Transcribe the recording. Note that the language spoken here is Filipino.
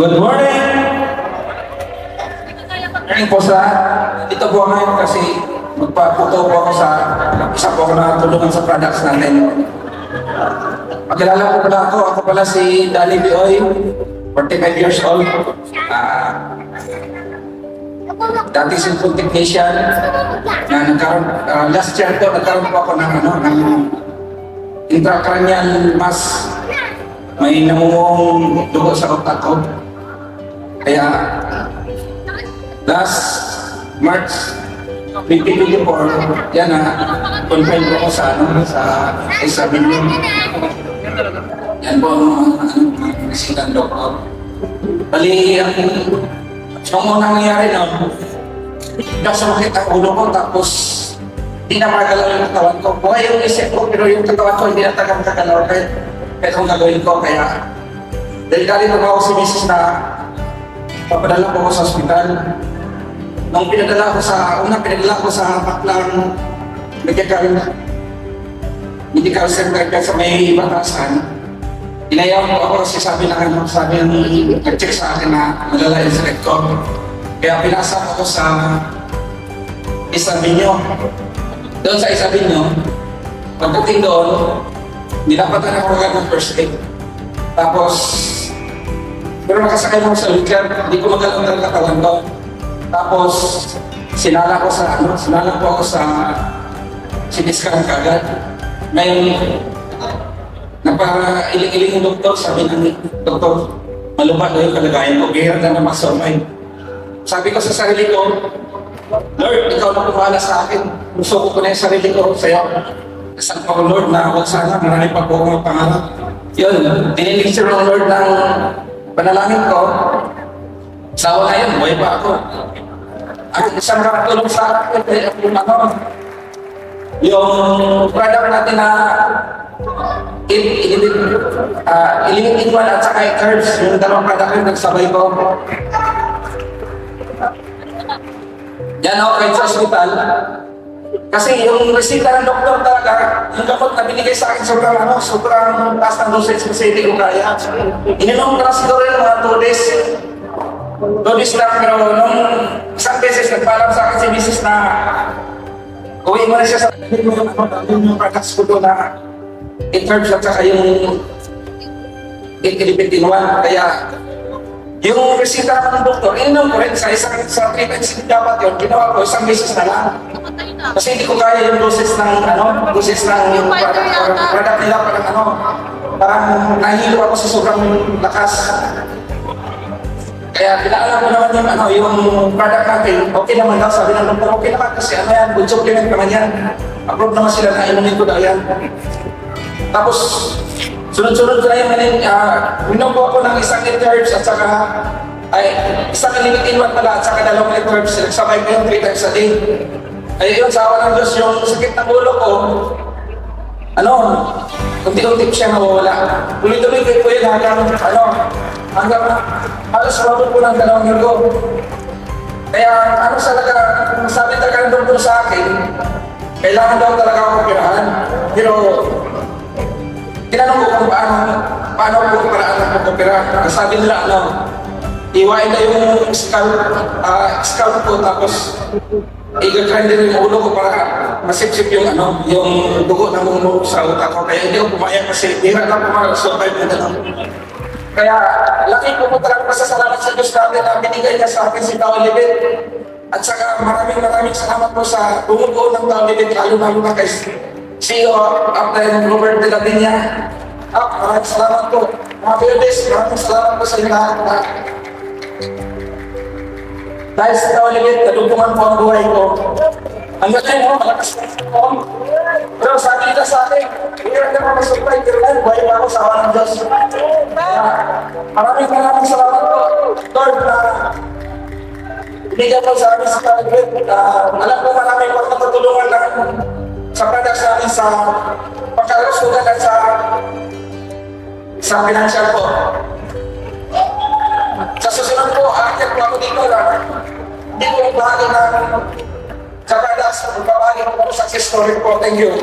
Good morning! Ngayon po dito po ngayon kasi magpaputo po ako sa isa po ako na tulungan sa products natin. Pagkilala po pala ako pala si Danny Bioy, 45 years old. Dati cellphone technician na nagkaroon, last year po nagkaroon po ako ng intracranial mass. May namumong dugo sa utak ko. Kaya last March 2024, yan confine ko sa SW. Yan po ang resident doctor. Bali, ang unang nangyari noon, sumakit ang ulo ko tapos hindi na magalaw yung katawan ko. Buhay yung isip ko pero yung katawan ko hindi na tagang-kagalaw. Kaya kung gagawin ko, kaya dahil galing ako si Mrs. na papadala ko sa ospital. Nung pinadala ko sa Paklang Medical Center sa may Batasan, inayaw ko ako kasi sabi ng nag-check sa akin na malala yung sakit ko. Kaya pinasa ako sa Isabinyo. Doon sa Isabinyo, pagdating doon, nilapatan ako agad ng first aid. Tapos, pero nakasakay mo sa wheelchair, hindi ko magalaw ng katawan ko. Tapos, sinala ko ako sa siniskan kagad. Ngayon, napailing-iling yung doktor, sabi ng doktor, malubha na yung kalagayan ko, bihira na masurvive. Sabi ko sa sarili ko, Lord, ikaw na pumahala sa akin. Gusto ko na yung sarili ko sa'yo. Kasang ko, Lord, na huwag sana, marami pa po akong pangarap. Yun, dininicture ng Lord ng panalangin ko. Sawa na yun, buhay pa ako. Ang isang nakatulong sa akin, yung product natin na ilimitin one at saka herbs, yung dalawang product yung nagsabay ko. Yan ako kahit sa hospital. Kasi yung resita ng doktor talaga, yung gamot na binigay sa akin sobrang taas ng dosage kasi hindi ko kaya. Ininom ko na siguro yung mga 2 days. 2 days lang, pero nung isang beses nagpaalam sa akin si Mrs. na uwi mo na siya sa yung products ko doon na in-herbs at saka yung ilipid-in-one. Kaya yung resita ng doktor, ininom ko rin sa treatment dapat yun, ginawa ko isang beses na lang. Kasi hindi ko kaya yung doses ng yung product nila parang nahilo ako sa sobrang lakas. Kaya pinaalam ko naman yung product natin, okay naman daw, sabi ng doktor, okay naman kasi yan, good supplement naman yan. Approve naman sila na inumin ko daw yan. Tapos, sunod-sunod ko na yung minom ko ako ng isang herbs at saka isang limitin pala at saka 2 herbs, nagsabay ko yung 3 times a day. Ay yun, sa awa ng Diyos, yung sakit ng ulo ko, unti-unti siya nawawala. Tuloy-tuloy ko yun hanggang halos mabot ko ng 2 linggo. Kaya sabi talaga ng doktor sa akin, kailangan daw talaga ako operahan. Pero, tinanong ko kung paano ko paraan ng pag-opera. Sabi nila, iwain na yung scalp ko, tapos i-grind din yung ulo ko para masip-sip yung dugo na mumunog sa utak ko. Kaya hindi ko pumayag kasi hirap na pumasurvive na gano'n. Kaya laki ko po talagang pasasalamat sa Diyos natin na binigay niya sa akin si Tao Libet. At saka maraming salamat po sa bumubuo ng Tao Libet, lalo na kay CEO Captain Robert de la Viña. Maraming salamat po. Mga Piodes, maraming salamat po sa inyo lahat. Dahil sa Tao Libet, nadugtungan po ang buhay ko. Hanggang ngayon, malakas po. Pero sabi nila sa akin, hirap na masupply, pero ngayon, buhay pa ako sa awa ng Diyos. Maraming salamat po, Lord, na binigyan po sa amin sa Tao Libet. Alam ko maraming pagkatulungan lang sa products namin sa pagkakalusugan at sa financial po. Sa susunod po, akit po ako dito lang. Hindi ko bahagi ng sa products, magbabahagi po sa success story po. Thank you.